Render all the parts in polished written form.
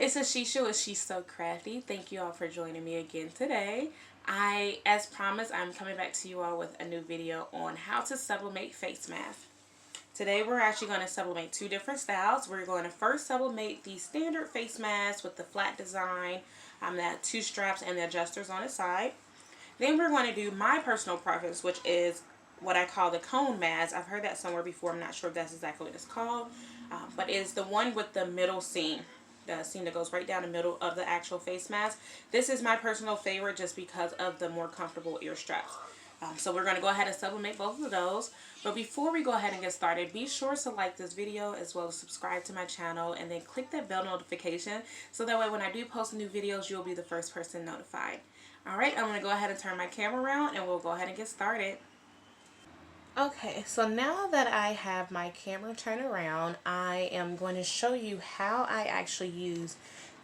It's Ashisha with She's So Crafty. Thank you all for joining me again today. As promised, I'm coming back to you all with a new video on how to sublimate face masks. Today we're actually going to sublimate two different styles. We're going to first sublimate the standard face mask with the flat design, that two straps and the adjusters on the side. Then we're going to do my personal preference, which is what I call the cone mask. I've heard that somewhere before. I'm not sure if that's exactly what it's called, but it's the one with the middle seam. The seam that goes right down the middle of the actual face mask. This is my personal favorite just because of the more comfortable ear straps. So we're going to go ahead and sublimate both of those. But before we go ahead and get started, be sure to like this video as well as subscribe to my channel and then click that bell notification so that way when I do post new videos, you'll be the first person notified. Alright, I'm going to go ahead and turn my camera around and we'll go ahead and get started. Okay, so now that I have my camera turned around, I am going to show you how I actually use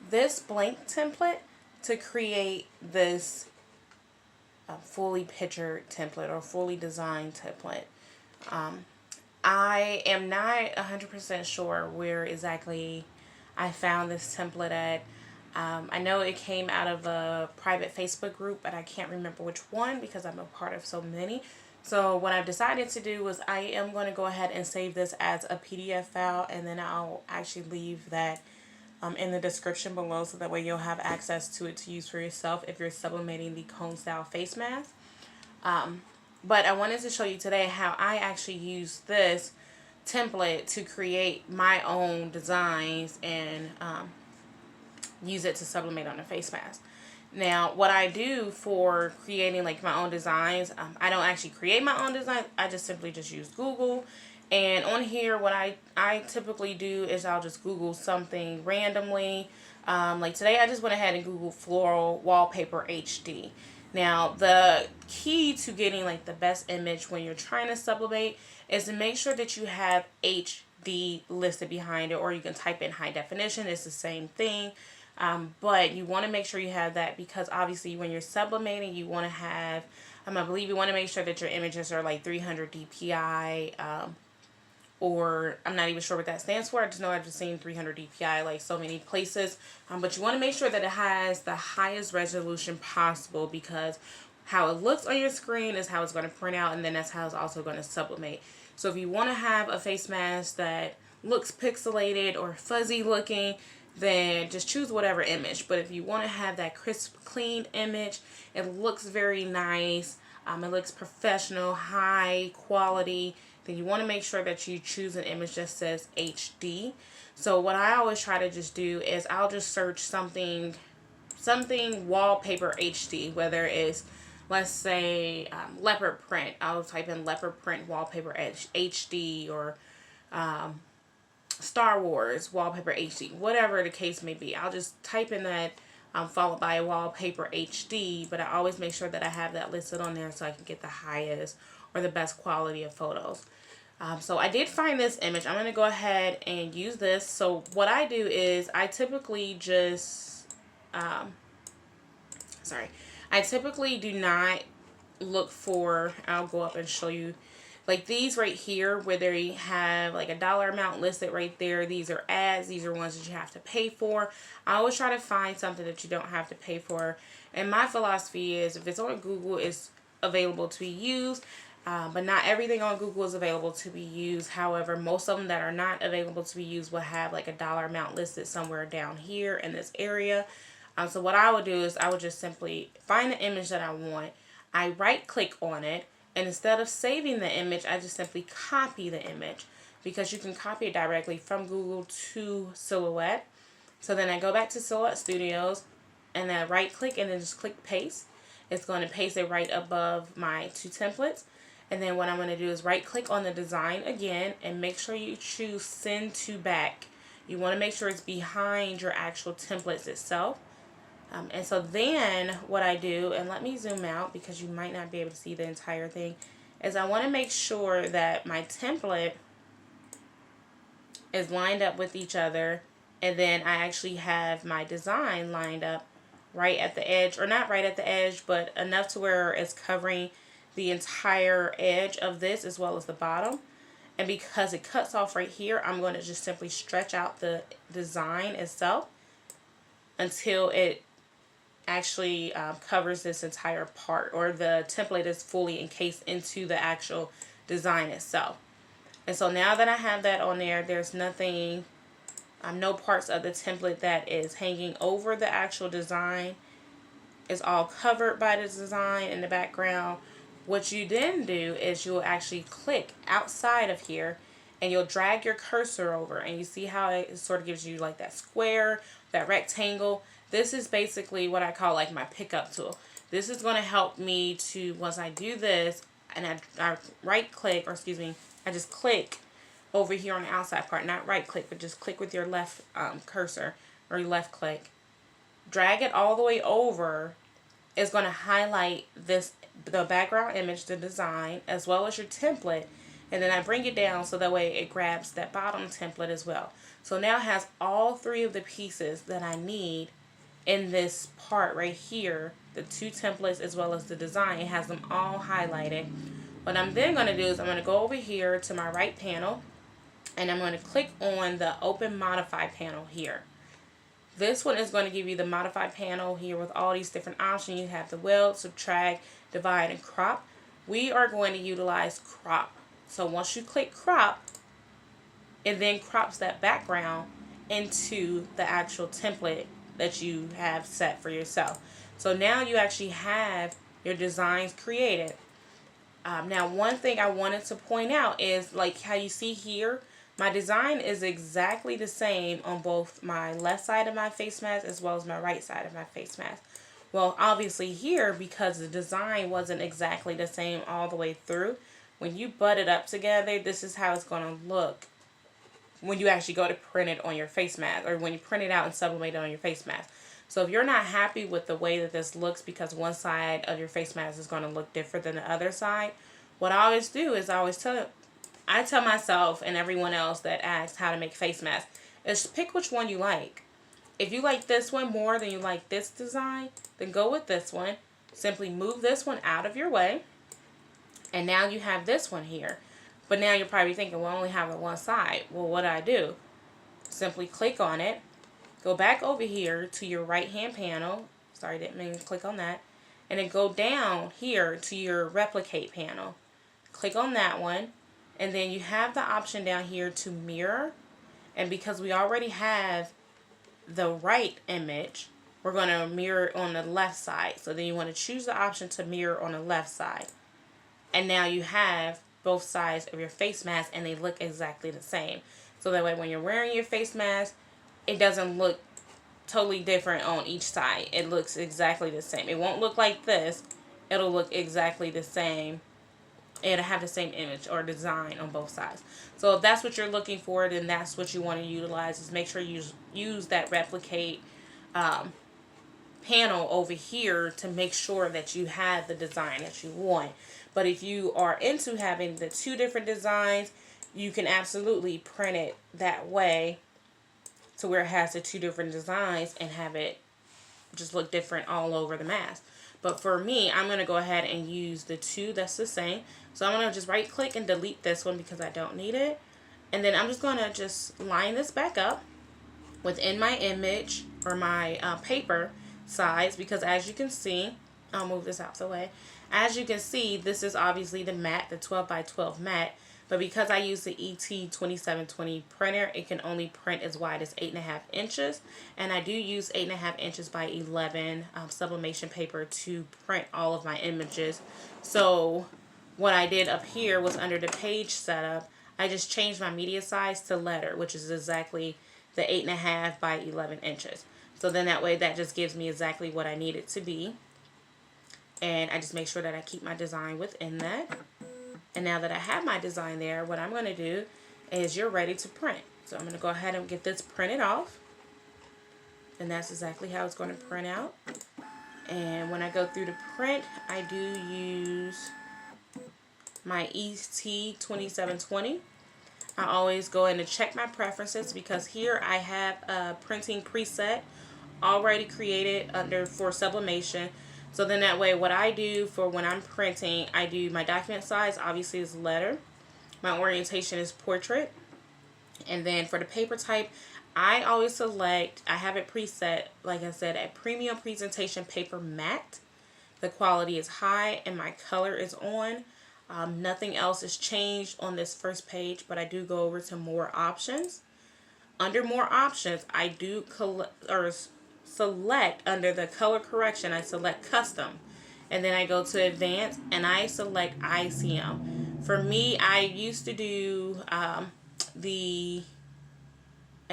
this blank template to create this fully pictured template or fully designed template. I am not 100% sure where exactly I found this template at. I know it came out of a private Facebook group, but I can't remember which one because I'm a part of so many. So what I've decided to do is I am going to go ahead and save this as a PDF file, and then I'll actually leave that in the description below so that way you'll have access to it to use for yourself if you're sublimating the cone style face mask. But I wanted to show you today how I actually use this template to create my own designs and use it to sublimate on a face mask. Now, what I do for creating like my own designs, I don't actually create my own designs. I just simply just use Google. And on here, what I typically do is I'll just Google something randomly. Like today, I just went ahead and Googled floral wallpaper HD. Now, the key to getting like the best image when you're trying to sublimate is to make sure that you have HD listed behind it, or you can type in high definition. It's the same thing. But you want to make sure you have that because obviously when you're sublimating, you want to have, I believe you want to make sure that your images are like 300 DPI, or I'm not even sure what that stands for. I just know I've just seen 300 DPI like so many places. But you want to make sure that it has the highest resolution possible because how it looks on your screen is how it's going to print out, and then that's how it's also going to sublimate. So if you want to have a face mask that looks pixelated or fuzzy looking, then just choose whatever image. But if you want to have that crisp, clean image, it looks very nice, it looks professional, high quality, then you want to make sure that you choose an image that says HD. So what I always try to just do is I'll just search something wallpaper HD, whether it's, let's say, leopard print. I'll type in leopard print wallpaper HD, or Star Wars wallpaper HD, whatever the case may be. I'll just type in that followed by wallpaper HD, but I always make sure that I have that listed on there so I can get the highest or the best quality of photos. So I did find this image. I'm going to go ahead and use this. So what I do is I typically just, I typically do not look for, I'll go up and show you, like these right here where they have like a dollar amount listed right there. These are ads. These are ones that you have to pay for. I always try to find something that you don't have to pay for. And my philosophy is if it's on Google, it's available to be used. But not everything on Google is available to be used. However, most of them that are not available to be used will have like a dollar amount listed somewhere down here in this area. So what I would do is I would just simply find the image that I want. I right click on it. And instead of saving the image, I just simply copy the image because you can copy it directly from Google to Silhouette. So then I go back to Silhouette Studios and then right click and then just click paste. It's going to paste it right above my two templates. And then what I'm going to do is right click on the design again and make sure you choose send to back. You want to make sure it's behind your actual templates itself. And so then what I do, and let me zoom out because you might not be able to see the entire thing, is I want to make sure that my template is lined up with each other, and then I actually have my design lined up right at the edge, or not right at the edge, but enough to where it's covering the entire edge of this as well as the bottom. And because it cuts off right here, I'm going to just simply stretch out the design itself. until it actually covers this entire part, or the template is fully encased into the actual design itself. And so now that I have that on there, there's nothing, no parts of the template that is hanging over the actual design. It's all covered by the design in the background. What you then do is you'll actually click outside of here and you'll drag your cursor over, and you see how it sort of gives you like that square, that rectangle. This is basically what I call like my pickup tool. This is going to help me to, once I do this and I right click, or excuse me, I just click over here on the outside part, not right click, but just click with your left cursor, or your left click. Drag it all the way over. It's going to highlight this, the background image, the design, as well as your template. And then I bring it down so that way it grabs that bottom template as well. So now it has all three of the pieces that I need in this part right here. The two templates as well as the design. It has them all highlighted. What I'm then going to do is I'm going to go over here to my right panel, and I'm going to click on the Open Modify panel here. This one is going to give you the Modify panel here with all these different options. You have the weld, subtract, divide, and crop. We are going to utilize crop. So once you click crop, it then crops that background into the actual template that you have set for yourself. So now you actually have your designs created. Now, one thing I wanted to point out is like how you see here, my design is exactly the same on both my left side of my face mask as well as my right side of my face mask. Well, obviously here, because the design wasn't exactly the same all the way through, when you butt it up together, this is how it's going to look when you actually go to print it on your face mask, or when you print it out and sublimate it on your face mask. So if you're not happy with the way that this looks because one side of your face mask is going to look different than the other side, what I always do is I tell myself and everyone else that asks how to make face masks is pick which one you like. If you like this one more than you like this design, then go with this one. Simply move this one out of your way. And now you have this one here. But now you're probably thinking, well, I only have it one side. Well, what do? Simply click on it. Go back over here to your right hand panel. Sorry, didn't mean to click on that. And then go down here to your replicate panel. Click on that one. And then you have the option down here to mirror. And because we already have the right image, we're going to mirror on the left side. So then you want to choose the option to mirror on the left side. And now you have both sides of your face mask and they look exactly the same. So that way when you're wearing your face mask, it doesn't look totally different on each side. It looks exactly the same. It won't look like this. It'll look exactly the same. It'll have the same image or design on both sides. So if that's what you're looking for, then that's what you want to utilize, is make sure you use that replicate panel over here to make sure that you have the design that you want. But if you are into having the two different designs, you can absolutely print it that way to where it has the two different designs and have it just look different all over the mask. But for me, I'm going to go ahead and use the two that's the same. So I'm going to just right click and delete this one because I don't need it. And then I'm just going to just line this back up within my image or my paper size, because as you can see, I'll move this out the way. As you can see, this is obviously the matte, the 12 by 12 matte. But because I use the ET2720 printer, it can only print as wide as 8.5 inches. And I do use 8.5 inches by 11 sublimation paper to print all of my images. So what I did up here was under the page setup, I just changed my media size to letter, which is exactly the 8.5 by 11 inches. So then that way that just gives me exactly what I need it to be. And I just make sure that I keep my design within that. And now that I have my design there, what I'm going to do is you're ready to print. So I'm going to go ahead and get this printed off. And that's exactly how it's going to print out. And when I go through the print, I do use my ET2720. I always go in and check my preferences, because here I have a printing preset already created for sublimation. So then that way what I do for when I'm printing, I do my document size obviously is letter. My orientation is portrait. And then for the paper type, I always select, I have it preset, like I said, a premium presentation paper matte. The quality is high and my color is on. Nothing else is changed on this first page, but I do go over to more options. Under more options, I do select under the color correction, I select custom. And then I go to advanced and I select ICM. For me, I used to do I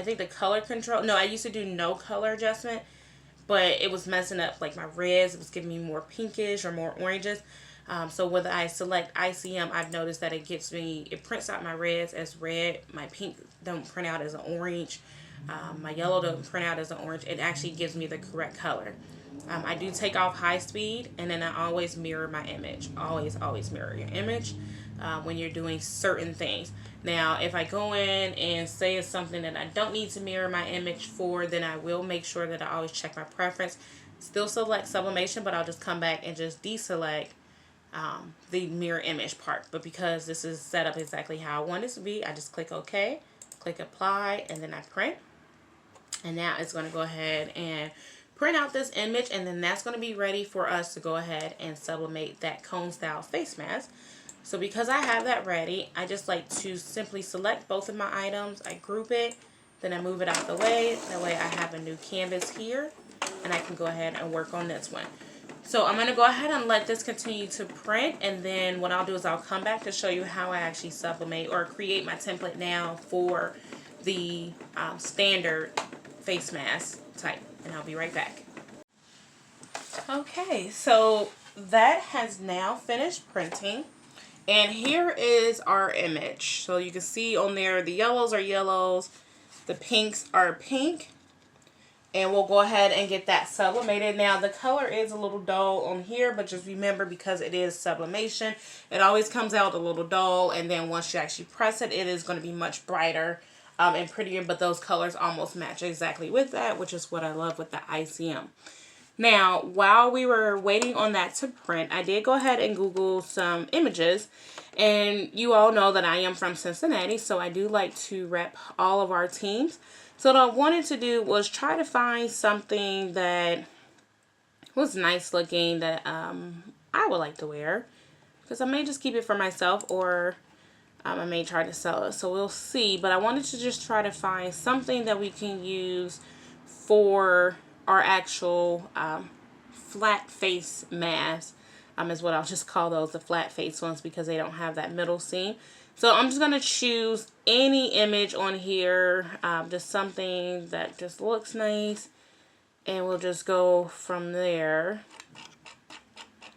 think the color control. No, I used to do no color adjustment, but it was messing up like my reds. It was giving me more pinkish or more oranges. So when I select ICM, I've noticed that it prints out my reds as red. My pink don't print out as an orange. My yellow don't print out as an orange. It actually gives me the correct color. I do take off high speed, and then I always mirror my image. Always mirror your image when you're doing certain things. Now, if I go in and say it's something that I don't need to mirror my image for, then I will make sure that I always check my preference. Still select sublimation, but I'll just come back and just deselect the mirror image part. But because this is set up exactly how I want it to be, I just click OK, click apply, and then I print. And now it's going to go ahead and print out this image, and then that's going to be ready for us to go ahead and sublimate that cone style face mask. So because I have that ready, I just like to simply select both of my items. I group it, then I move it out the way. That way I have a new canvas here, and I can go ahead and work on this one. So I'm going to go ahead and let this continue to print, and then what I'll do is I'll come back to show you how I actually sublimate or create my template now for the standard face mask type, and I'll be right back. Okay, so that has now finished printing, and here is our image. So you can see on there the yellows are yellows, the pinks are pink, and we'll go ahead and get that sublimated. Now the color is a little dull on here, but just remember, because it is sublimation, it always comes out a little dull, and then once you actually press it, it is going to be much brighter and prettier, but those colors almost match exactly with that, which is what I love with the ICM. Now, while we were waiting on that to print, I did go ahead and Google some images, and you all know that I am from Cincinnati, so I do like to rep all of our teams. So what I wanted to do was try to find something that was nice looking that I would like to wear, because I may just keep it for myself, or I may try to sell it, so we'll see. But I wanted to just try to find something that we can use for our actual flat face mask, is what I'll just call those, the flat face ones, because they don't have that middle seam. So I'm just going to choose any image on here, just something that just looks nice, and we'll just go from there.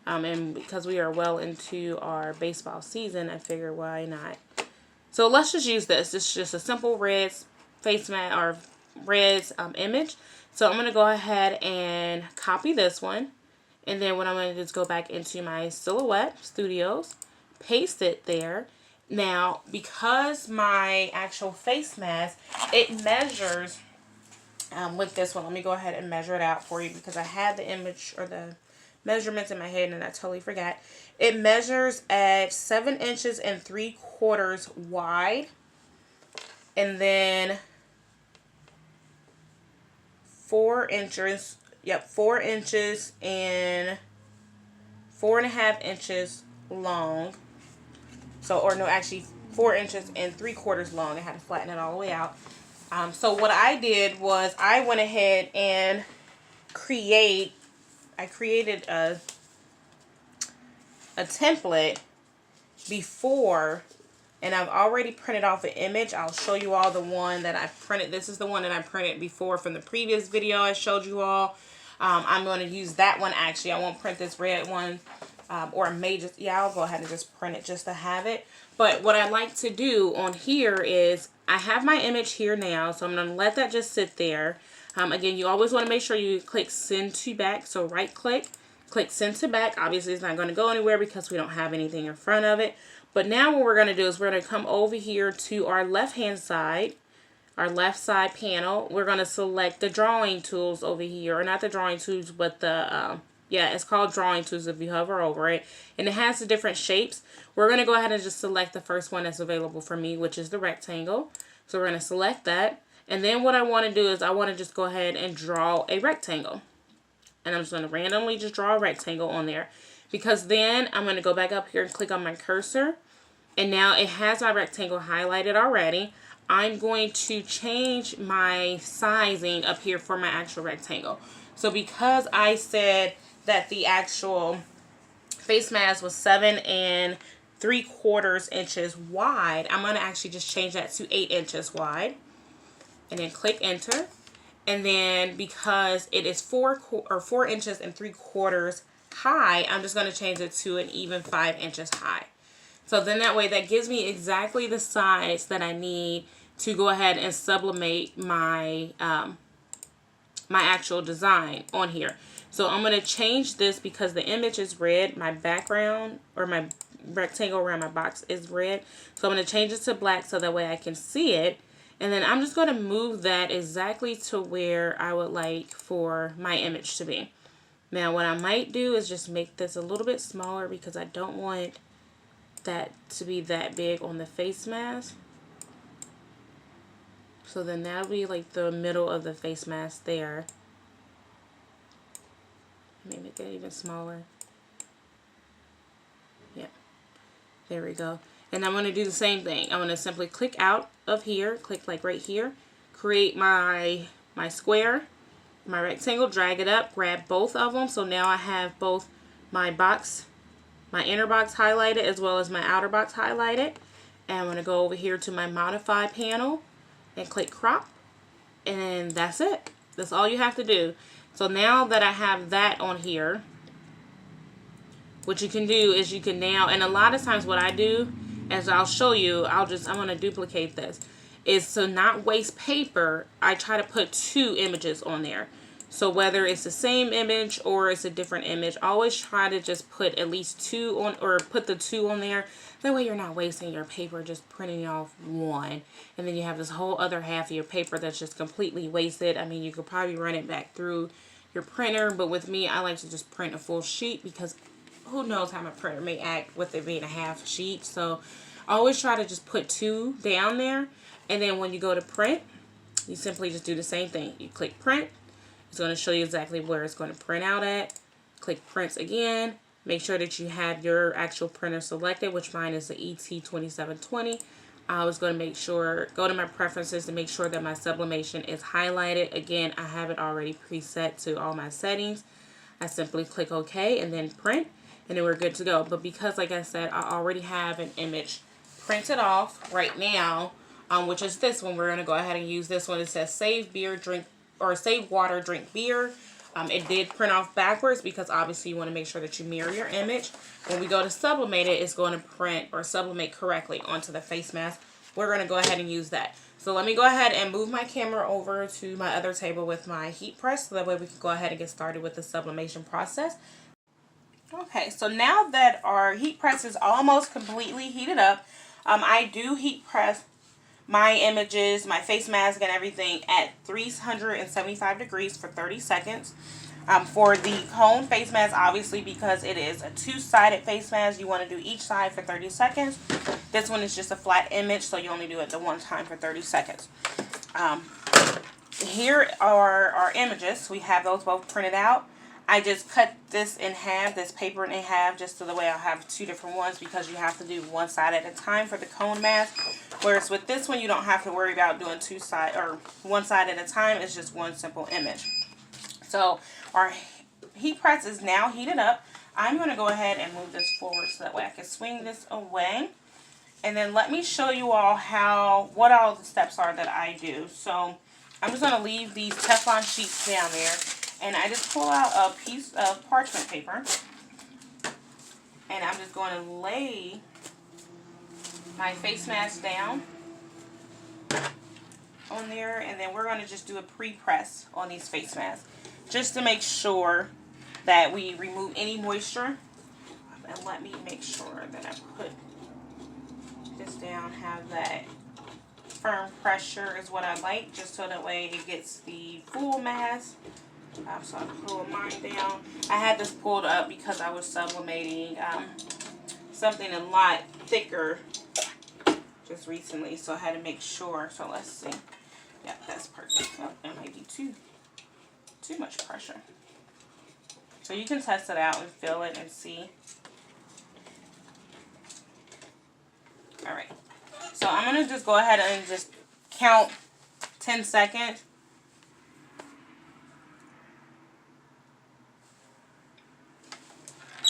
And because we are well into our baseball season, I figure why not. So let's just use this. It's just a simple red face mask or red image. So I'm going to go ahead and copy this one. And then what I'm going to do is go back into my Silhouette Studios, paste it there. Now, because my actual face mask, it measures with this one. Let me go ahead and measure it out for you, because I had the image or the measurements in my head and I totally forgot. It measures at 7 inches and 3/4 wide, and then 4 inches. Yep, 4 inches and 4.5 inches long. So, or no, actually 4 inches and 3/4 long. I had to flatten it all the way out. So what I did was I went ahead and created a template before, and I've already printed off an image. I'll show you all the one that I printed. This is the one that I printed before from the previous video I showed you all. I'm going to use that one actually. I won't print this red one, or I may just, yeah, I'll go ahead and just print it just to have it. But what I like to do on here is I have my image here now, so I'm going to let that just sit there. Again, you always want to make sure you click send to back. So right click, click send to back. Obviously it's not going to go anywhere because we don't have anything in front of it. But now what we're going to do is we're going to come over here to our left hand side, our left side panel. We're going to select the drawing tools over here, or not the drawing tools, but the yeah, it's called drawing tools if you hover over it, and it has the different shapes. We're going to go ahead and just select the first one that's available for me, which is the rectangle. So we're going to select that. And then what I want to do is I want to just go ahead and draw a rectangle. And I'm just going to randomly just draw a rectangle on there. Because then I'm going to go back up here and click on my cursor. And now it has my rectangle highlighted already. I'm going to change my sizing up here for my actual rectangle. So because I said that the actual face mask was 7 3/4 inches wide, I'm going to actually just change that to 8 inches wide. And then click enter. And then because it is 4 inches and 3/4 high, I'm just going to change it to an even 5 inches high. So then that way that gives me exactly the size that I need to go ahead and sublimate my my actual design on here. So I'm going to change this because the image is red. My background or my rectangle around my box is red. So I'm going to change it to black so that way I can see it. And then I'm just going to move that exactly to where I would like for my image to be. Now what I might do is just make this a little bit smaller because I don't want that to be that big on the face mask. So then that'll be like the middle of the face mask there. Let me make it even smaller. Yeah, there we go. And I'm going to do the same thing. I'm going to simply click out of here, click like right here, create my square, my rectangle, drag it up, grab both of them. So now I have both my box, my inner box highlighted as well as my outer box highlighted. And I'm going to go over here to my modify panel and click crop. And that's it. That's all you have to do. So now that I have that on here, what you can do is you can now, and a lot of times what I do, as I'll show you, I'm going to duplicate this, is to not waste paper, I try to put 2 images on there. So whether it's the same image or it's a different image, always try to just put at least 2 on, or put the 2 on there. That way you're not wasting your paper just printing off one. And then you have this whole other half of your paper that's just completely wasted. I mean, you could probably run it back through your printer, but with me, I like to just print a full sheet because who knows how my printer may act with it being a half sheet. So I always try to just put 2 down there. And then when you go to print, you simply just do the same thing. You click print. It's going to show you exactly where it's going to print out at. Click print again. Make sure that you have your actual printer selected, which mine is the ET2720. I was going to make sure, go to my preferences to make sure that my sublimation is highlighted. Again, I have it already preset to all my settings. I simply click OK and then print, and then we're good to go. But because, like I said, I already have an image printed off right now, which is this one, we're going to go ahead and use this one. It says save beer, drink, or save water, drink beer. It did print off backwards because obviously you want to make sure that you mirror your image. When we go to sublimate it, it's going to print or sublimate correctly onto the face mask. We're going to go ahead and use that. So let me go ahead and move my camera over to my other table with my heat press so that way we can go ahead and get started with the sublimation process. Okay, so now that our heat press is almost completely heated up, I do heat press my images, my face mask and everything at 375 degrees for 30 seconds. For the cone face mask, obviously because it is a 2-sided face mask, you want to do each side for 30 seconds. This one is just a flat image, so you only do it the one time for 30 seconds. Here are our images. We have those both printed out. I just cut this in half, this paper in half, just so the way I'll have 2 different ones because you have to do one side at a time for the cone mask. Whereas with this one, you don't have to worry about doing one side at a time. It's just one simple image. So our heat press is now heated up. I'm going to go ahead and move this forward so that way I can swing this away. And then let me show you all what all the steps are that I do. So I'm just going to leave these Teflon sheets down there. And I just pull out a piece of parchment paper. And I'm just going to lay my face mask down on there. And then we're going to just do a pre-press on these face masks, just to make sure that we remove any moisture. And let me make sure that I put this down, have that firm pressure is what I like, just so that way it gets the full mask. So I pull mine down. I had this pulled up because I was sublimating something a lot thicker just recently, so I had to make sure. So let's see. Yeah, that's perfect. Oh, that might be too much pressure. So you can test it out and feel it and see. All right. So I'm going to just go ahead and just count 10 seconds.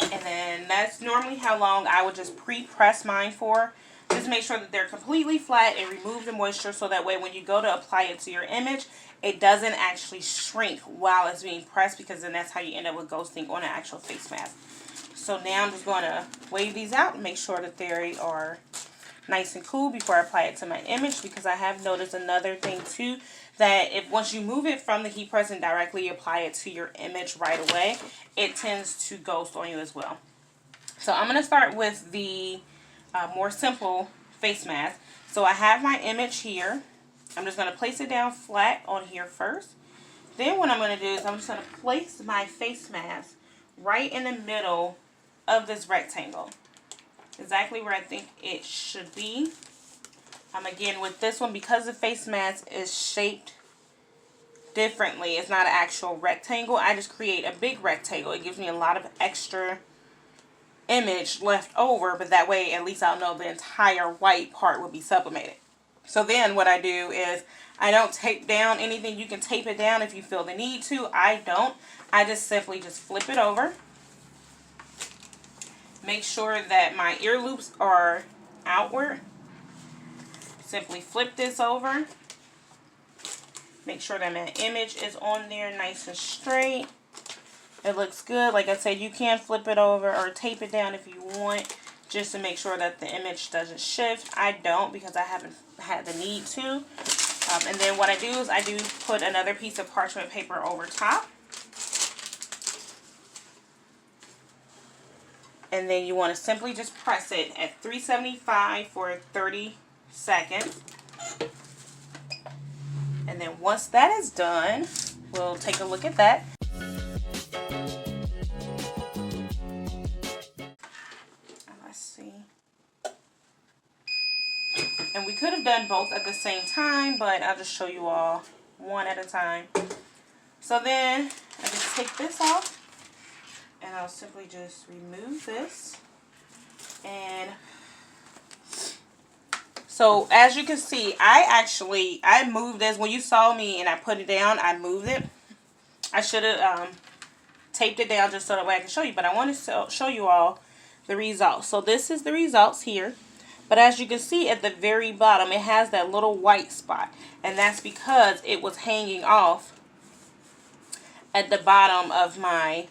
And then that's normally how long I would just pre-press mine for. Just make sure that they're completely flat and remove the moisture so that way when you go to apply it to your image, it doesn't actually shrink while it's being pressed, because then that's how you end up with ghosting on an actual face mask. So now I'm just going to wave these out and make sure that they are nice and cool before I apply it to my image, because I have noticed another thing too, that if once you move it from the heat press and directly apply it to your image right away, it tends to ghost on you as well. So I'm going to start with the more simple face mask. So I have my image here. I'm just going to place it down flat on here first. Then what I'm going to do is I'm just going to place my face mask right in the middle of this rectangle. Exactly where I think it should be. Again, with this one, because the face mask is shaped differently, it's not an actual rectangle, I just create a big rectangle. It gives me a lot of extra image left over, but that way at least I'll know the entire white part will be sublimated. So then what I do is I don't tape down anything. You can tape it down if you feel the need to. I don't. I just simply just flip it over. Make sure that my ear loops are outward. Simply flip this over. Make sure that my image is on there nice and straight. It looks good. Like I said, you can flip it over or tape it down if you want, just to make sure that the image doesn't shift. I don't, because I haven't had the need to. And then what I do is I do put another piece of parchment paper over top. And then you want to simply just press it at 375 for 30 seconds. And then once that is done, we'll take a look at that. Let's see. And we could have done both at the same time, but I'll just show you all one at a time. So then I just take this off, and I'll simply just remove this. And so as you can see, I moved this. When you saw me and I put it down, I moved it. I should have taped it down just so that way I can show you, but I want to show you all the results. So this is the results here. But as you can see at the very bottom, it has that little white spot. And that's because it was hanging off at the bottom of my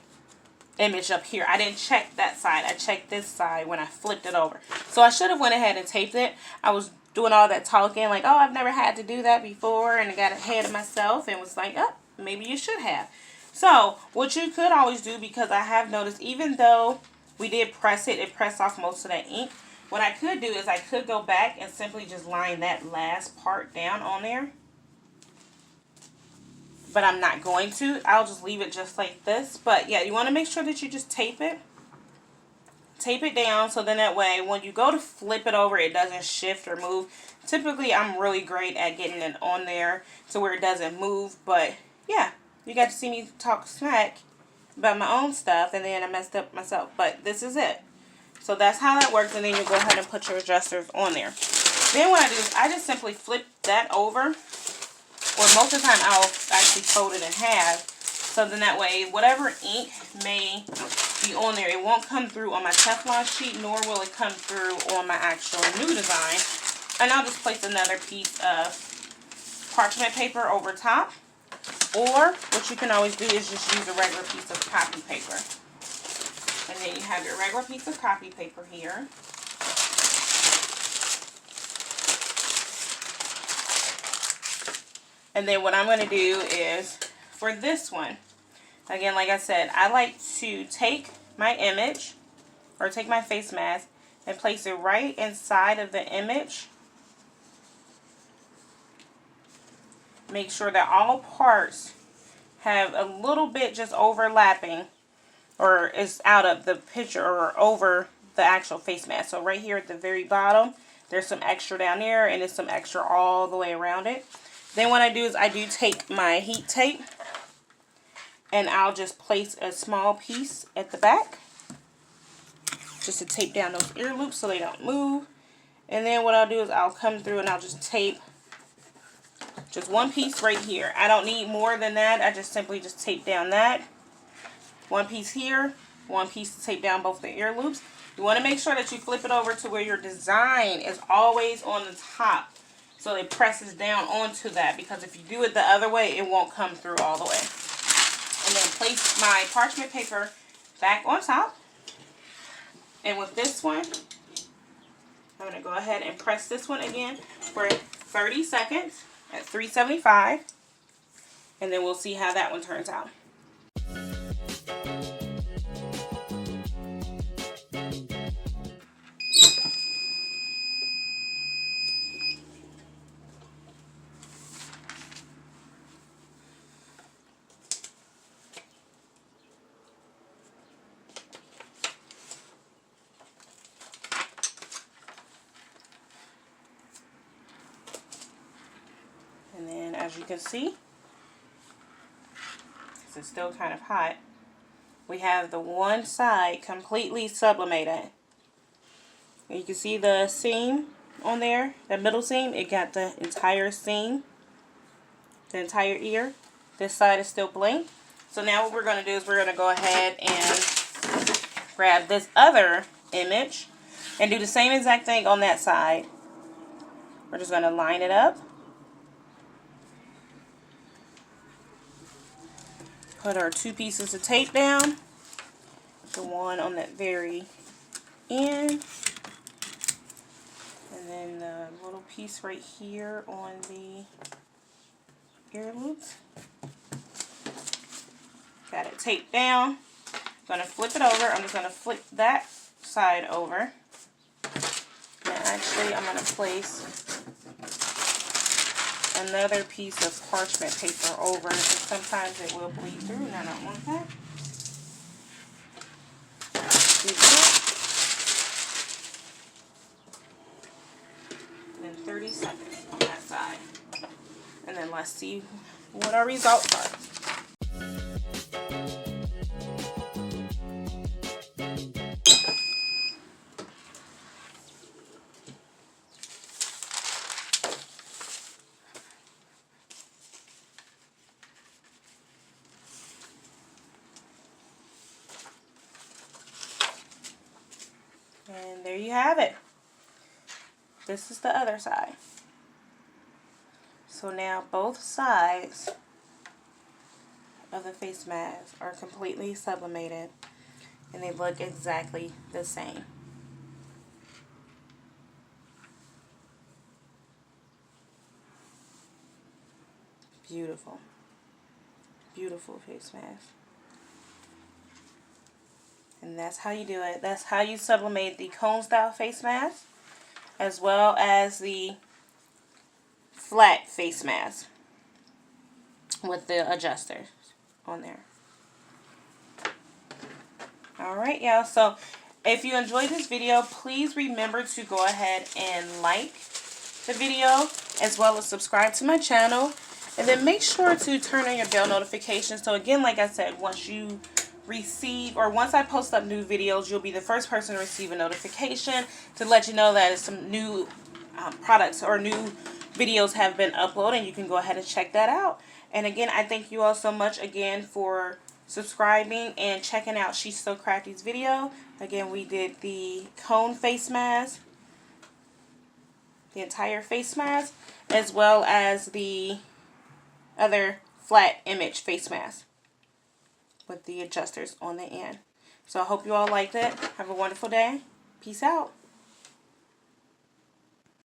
image up here. I didn't check that side. I checked this side when I flipped it over. So I should have went ahead and taped it. I was doing all that talking like, oh, I've never had to do that before. And I got ahead of myself and was like, oh, maybe you should have. So what you could always do, because I have noticed even though we did press it, it pressed off most of that ink. What I could do is I could go back and simply just line that last part down on there. But I'm not going to. I'll just leave it just like this. But yeah, you want to make sure that you just tape it. Tape it down so then that way when you go to flip it over, it doesn't shift or move. Typically, I'm really great at getting it on there to where it doesn't move. But yeah, you got to see me talk smack about my own stuff, and then I messed up myself. But this is it. So that's how that works, and then you go ahead and put your adjusters on there. Then what I do is I just simply flip that over, or most of the time I'll actually fold it in half, so then that way whatever ink may be on there, it won't come through on my Teflon sheet, nor will it come through on my actual new design. And I'll just place another piece of parchment paper over top, or what you can always do is just use a regular piece of copy paper. And then you have your regular piece of copy paper here. And then what I'm going to do is, for this one, again, like I said, I like to take my image, or take my face mask, and place it right inside of the image. Make sure that all parts have a little bit just overlapping, or is out of the picture or over the actual face mask. So right here at the very bottom, there's some extra down there, and there's some extra all the way around it. Then what I do is I do take my heat tape and I'll just place a small piece at the back just to tape down those ear loops so they don't move. And then what I'll do is I'll come through and I'll just tape just one piece right here. I don't need more than that. I just simply just tape down that. One piece here, one piece to tape down both the ear loops. You want to make sure that you flip it over to where your design is always on the top, so it presses down onto that, because if you do it the other way, it won't come through all the way. And then place my parchment paper back on top. And with this one, I'm going to go ahead and press this one again for 30 seconds at 375. And then we'll see how that one turns out. And then as you can see, because it's still kind of hot, we have the one side completely sublimated. And you can see the seam on there, that middle seam, it got the entire seam, the entire ear. This side is still blank. So now what we're going to do is we're going to go ahead and grab this other image and do the same exact thing on that side. We're just going to line it up. Put our two pieces of tape down. The one on that very end. And then the little piece right here on the ear loops. Got it taped down. I'm going to flip it over. I'm just going to flip that side over. And actually I'm going to place another piece of parchment paper over, and sometimes it will bleed through, and I don't want that. Do that. And then 30 seconds on that side. And then let's see what our results are. And there you have it. This is the other side. So now both sides of the face mask are completely sublimated and they look exactly the same. Beautiful. Beautiful face mask. And that's how you do it. That's how you sublimate the cone style face mask, as well as the flat face mask with the adjusters on there. Alright, y'all. So if you enjoyed this video, please remember to go ahead and like the video, as well as subscribe to my channel. And then make sure to turn on your bell notifications. So again, like I said, once you receive, or once I post up new videos, you'll be the first person to receive a notification to let you know that some new products or new videos have been uploaded, and you can go ahead and check that out. And again, I thank you all so much again for subscribing and checking out She's So Crafty's video. Again, we did the cone face mask, the entire face mask, as well as the other flat image face mask with the adjusters on the end. So I hope you all liked it. Have a wonderful day. Peace out.